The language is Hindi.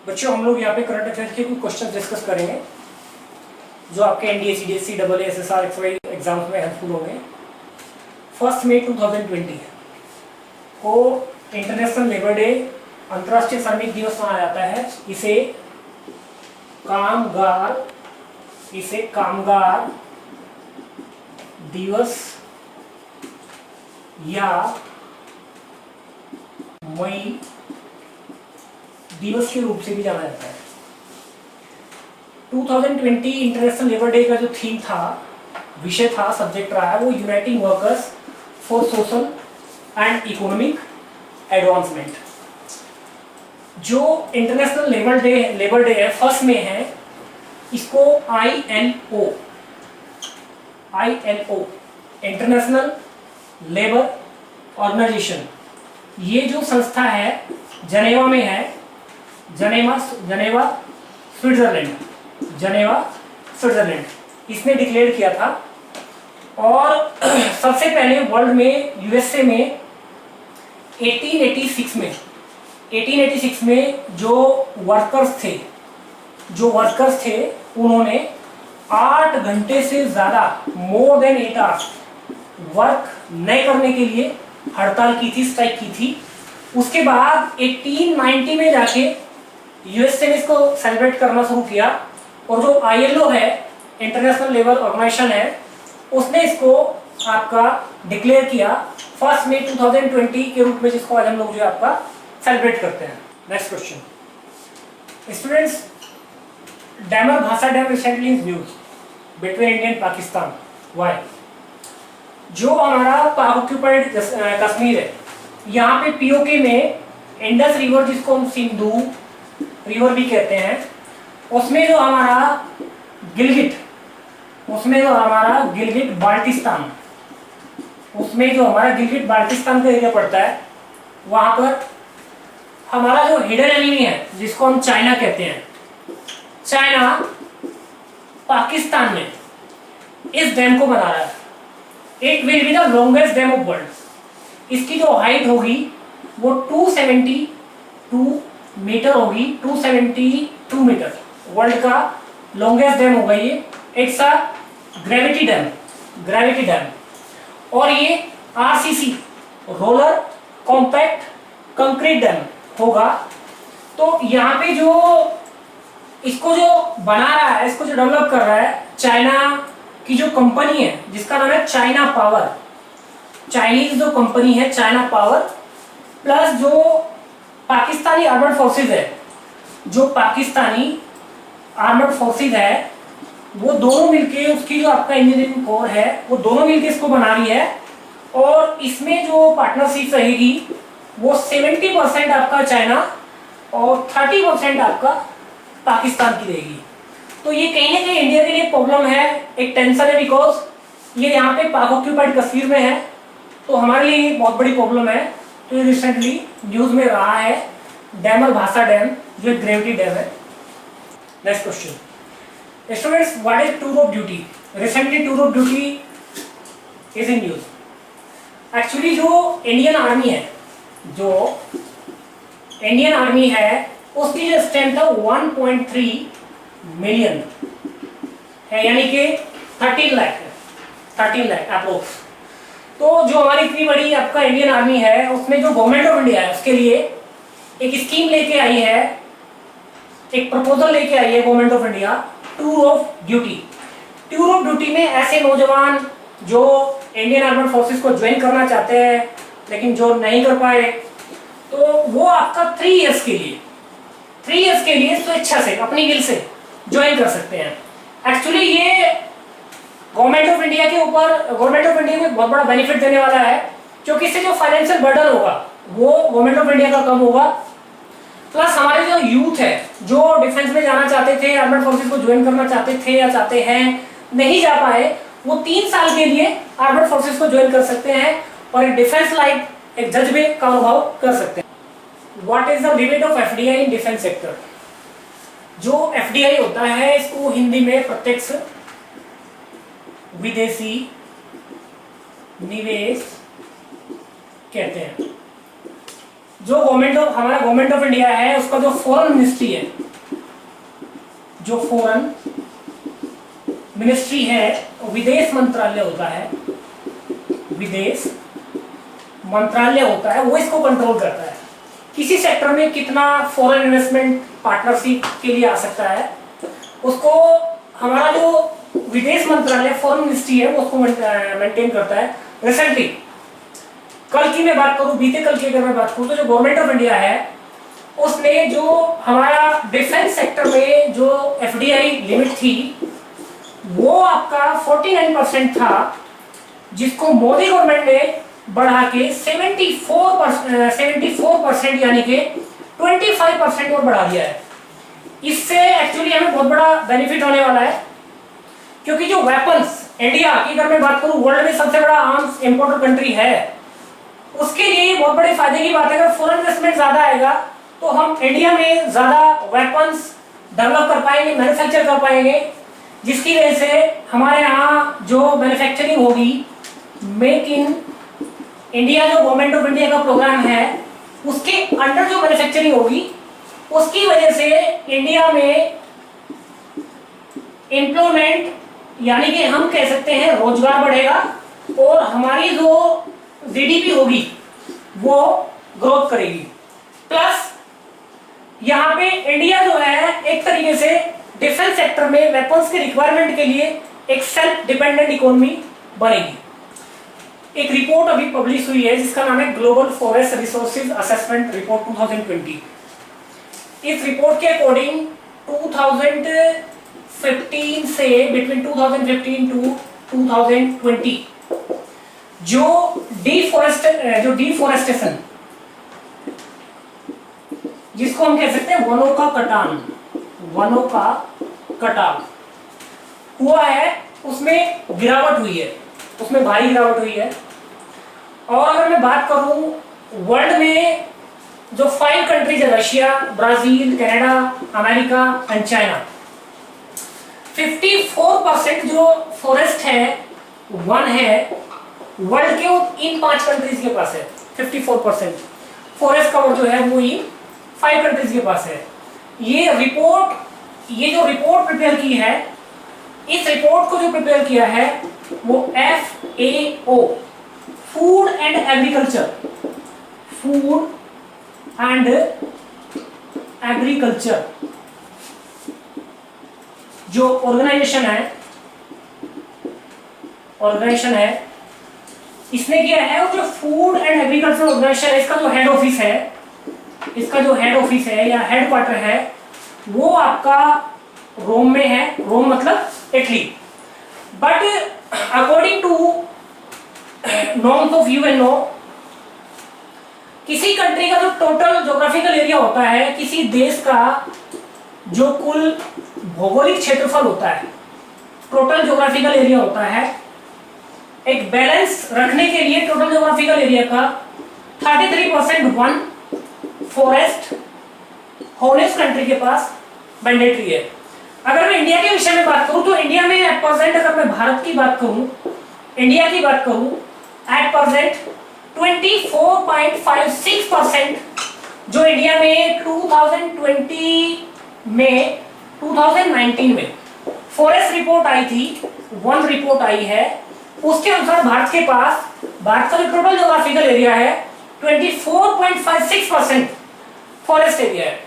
बच्चों हम लोग यहाँ पे करंट अफेयर्स के कुछ क्वेश्चन डिस्कस करेंगे जो आपके NDA, CDSC, double SSR, XY exams में हेल्पफुल होंगे। 1 मई 2020 को इंटरनेशनल लेबर डे, अंतर्राष्ट्रीय श्रमिक दिवस मनाया जाता है। इसे कामगार दिवस या मई दिवस के रूप से भी जाना जाता है। 2020 इंटरनेशनल लेबर डे का जो थीम था, विषय था, सब्जेक्ट रहा है वो uniting workers for social and economic advancement. जो इंटरनेशनल लेबर डे है 1 मई है, इसको ILO इंटरनेशनल लेबर ऑर्गेनाइजेशन, ये जो संस्था है जनेवा में है, जनेवा स्विट्जरलैंड, इसने डिक्लेयर किया था। और सबसे पहले वर्ल्ड में यूएसए में 1886 में जो वर्कर्स थे उन्होंने 8 घंटे से ज़्यादा, मोर देन 8 आवर्स वर्क नहीं करने के लिए हड़ताल की थी, स्ट्राइक की थी। उसके बाद 1890 में जाके यूएसए ने इसको सेलिब्रेट करना शुरू किया, और जो ILO है, इंटरनेशनल लेबर ऑर्गेनाइजेशन है, उसने इसको आपका डिक्लेयर किया 1 मई 2020 के रूप में, जिसको आज हम लोग जो आपका सेलिब्रेट करते हैं। नेक्स्ट क्वेश्चन स्टूडेंट्स, डैमर भाषा dam recently is news between India and Pakistan, why? जो हमारा पाक ऑक्यूपाइड कश्मीर है, यहाँ पे POK में इंडस रिवर, जिसको हम सिंधु रिवर भी कहते हैं, उसमें जो हमारा गिलगिट बाल्टिस्तान का एरिया पड़ता है, वहां पर हमारा जो हिडन एनिमी है, जिसको हम चाइना कहते हैं, चाइना पाकिस्तान में इस डैम को बना रहा है। It will be the longest dam of world. इसकी जो हाइट होगी वो 272 मीटर होगी, 272 मीटर, वर्ल्ड का लॉन्गेस्ट डैम होगा ये। इट्स अ ग्रेविटी डैम, और ये RCC roller compact concrete dam होगा। तो यहाँ पे जो इसको जो बना रहा है, इसको जो डेवलप कर रहा है, चाइना की जो कंपनी है जिसका नाम है चाइना पावर, चाइनीज जो कंपनी है चाइना पावर, प्लस जो पाकिस्तानी आर्मड फोर्सेज है, वो दोनों मिलके, उसकी जो आपका इंजीनियरिंग कोर है, वो दोनों मिलके इसको बना रही है। और इसमें जो पार्टनरशिप रहेगी वो 70% आपका चाइना और 30% आपका पाकिस्तान की रहेगी। तो ये कहीं ना कहीं इंडिया के लिए प्रॉब्लम है, एक टेंशन है, बिकॉज ये यहाँ पे पाक ऑक्यूपाइड कश्मीर में है, तो हमारे लिए बहुत बड़ी प्रॉब्लम है। तो ये रिसेंटली न्यूज में रहा है, डैमर भाषा डैम, जो एक ग्रेविटी डैम है। Next question students, what is tour of duty? Recently tour of duty is in news. Actually जो इंडियन आर्मी है उसकी जो स्ट्रेंथ है 1.3 मिलियन है, यानी कि 13 लाख अप्रोक्स। तो जो हमारी इतनी बड़ी आपका इंडियन आर्मी है, उसमें जो गवर्नमेंट ऑफ इंडिया है उसके लिए एक स्कीम लेके आई है, एक प्रपोजल लेके आई है government of India, tour of duty में ऐसे नौजवान जो इंडियन आर्मड फोर्सेस को ज्वाइन करना चाहते हैं लेकिन जो नहीं कर पाए, तो वो आपका 3 इयर्स के लिए स्वेच्छा से, अपनी विल से ज्वाइन कर सकते हैं। एक्चुअली ये गवर्नमेंट ऑफ इंडिया को बहुत बड़ा बेनिफिट देने वाला है, क्योंकि इससे जो फाइनेंशियल बर्डन होगा वो गवर्नमेंट ऑफ इंडिया का कम होगा। प्लस हमारे जो यूथ है, जो डिफेंस में जाना चाहते थे, आर्मड फोर्सेस को ज्वाइन करना चाहते थे या चाहते हैं, नहीं जा पाए, वो 3 साल के लिए आर्मड फोर्सेस को ज्वाइन कर सकते हैं और एक डिफेंस लाइक एक जज्बे का अनुभव कर सकते हैं। What is the limit of FDI in defence sector? जो FDI होता है, इसको हिंदी में प्रत्यक्ष विदेशी निवेश कहते हैं। जो हमारा गवर्नमेंट ऑफ इंडिया है उसका जो फॉरेन मिनिस्ट्री है, जो फॉरेन मिनिस्ट्री है, विदेश मंत्रालय होता है, विदेश मंत्रालय होता है, वो इसको कंट्रोल करता है। किसी सेक्टर में कितना फॉरेन इन्वेस्टमेंट पार्टनरशिप के लिए आ सकता है, उसको हमारा जो विदेश मंत्रालय फॉरेन मिनिस्ट्री है वो उसको मेंटेन करता है। रिसेंटली कल की मैं बात करूं, बीते कल की अगर मैं बात करूं, तो जो गवर्नमेंट ऑफ इंडिया है उसने जो हमारा डिफेंस सेक्टर में जो एफडीआई लिमिट थी वो आपका 49% था, जिसको मोदी गवर्नमेंट ने बढ़ा के 74% यानी कि 25% और बढ़ा दिया है। इससे एक्चुअली हमें बहुत बड़ा बेनिफिट होने वाला है, क्योंकि जो वेपन्स इंडिया की अगर मैं बात करूं वर्ल्ड में सबसे बड़ा आर्म्स इंपोर्टर कंट्री है, उसके लिए बहुत बड़े फायदे की बात है। अगर फॉरेन इन्वेस्टमेंट ज्यादा आएगा तो हम इंडिया में ज्यादा वेपन्स डेवलप कर पाएंगे, मैन्युफैक्चर कर पाएंगे, जिसकी वजह से हमारे यहाँ जो मैन्युफैक्चरिंग होगी, मेक इन इंडिया जो गवर्नमेंट ऑफ इंडिया का प्रोग्राम है उसके अंडर जो मैन्युफैक्चरिंग होगी, उसकी वजह से इंडिया में एम्प्लॉयमेंट यानी कि हम कह सकते हैं रोजगार बढ़ेगा और हमारी जो जीडीपी होगी वो ग्रोथ करेगी। प्लस यहाँ पे इंडिया जो है एक तरीके से डिफेंस सेक्टर में वेपन्स के रिक्वायरमेंट के लिए एक सेल्फ डिपेंडेंट इकोनॉमी बनेगी। एक रिपोर्ट अभी पब्लिश हुई है जिसका नाम है global forest resources assessment report 2020। इस रिपोर्ट के अकॉर्डिंग 2015 से बिटवीन 2015 टू 2020 जो डिफॉरेस्टेशन, जिसको हम कह सकते हैं वनों का कटान, वनों का कटाव हुआ है, उसमें गिरावट हुई है, उसमें भारी गिरावट हुई है। और अगर मैं बात करूं वर्ल्ड में जो 5 कंट्रीज है, Russia, Brazil, Canada, America and China, 54% जो फॉरेस्ट है, वन है वर्ल्ड के, वो इन 5 कंट्रीज के पास है। 54% फॉरेस्ट कवर जो है वो इन 5 कंट्रीज के पास है। ये जो रिपोर्ट प्रिपेयर की है, इस रिपोर्ट को जो प्रिपेयर किया है वो FAO, फूड एंड एग्रीकल्चर जो ऑर्गेनाइजेशन है, इसने किया है। और जो फूड एंड एग्रीकल्चर ऑर्गेनाइजेशन है, इसका जो हेड ऑफिस है या हेड क्वार्टर है वो आपका रोम में है। रोम मतलब Italy. But according to norms of UNO, किसी कंट्री का जो टोटल ज्योग्राफिकल एरिया होता है, किसी देश का जो कुल भौगोलिक क्षेत्रफल होता है, टोटल ज्योग्राफिकल एरिया होता है, एक बैलेंस रखने के लिए टोटल ज्योग्राफिकल एरिया का 33% वन फॉरेस्ट होनेस्ट कंट्री के पास मैंडेटरी है। अगर मैं इंडिया के विषय में बात करूं तो इंडिया में एट परसेंट, अगर मैं भारत की बात करूं, इंडिया की बात करूं, एट परसेंट 24.56% जो इंडिया में 2019 में फॉरेस्ट रिपोर्ट आई थी, वन रिपोर्ट आई है, उसके अनुसार भारत का जो टोटल ज्योग्राफिकल एरिया है 24.56% फॉरेस्ट एरिया है।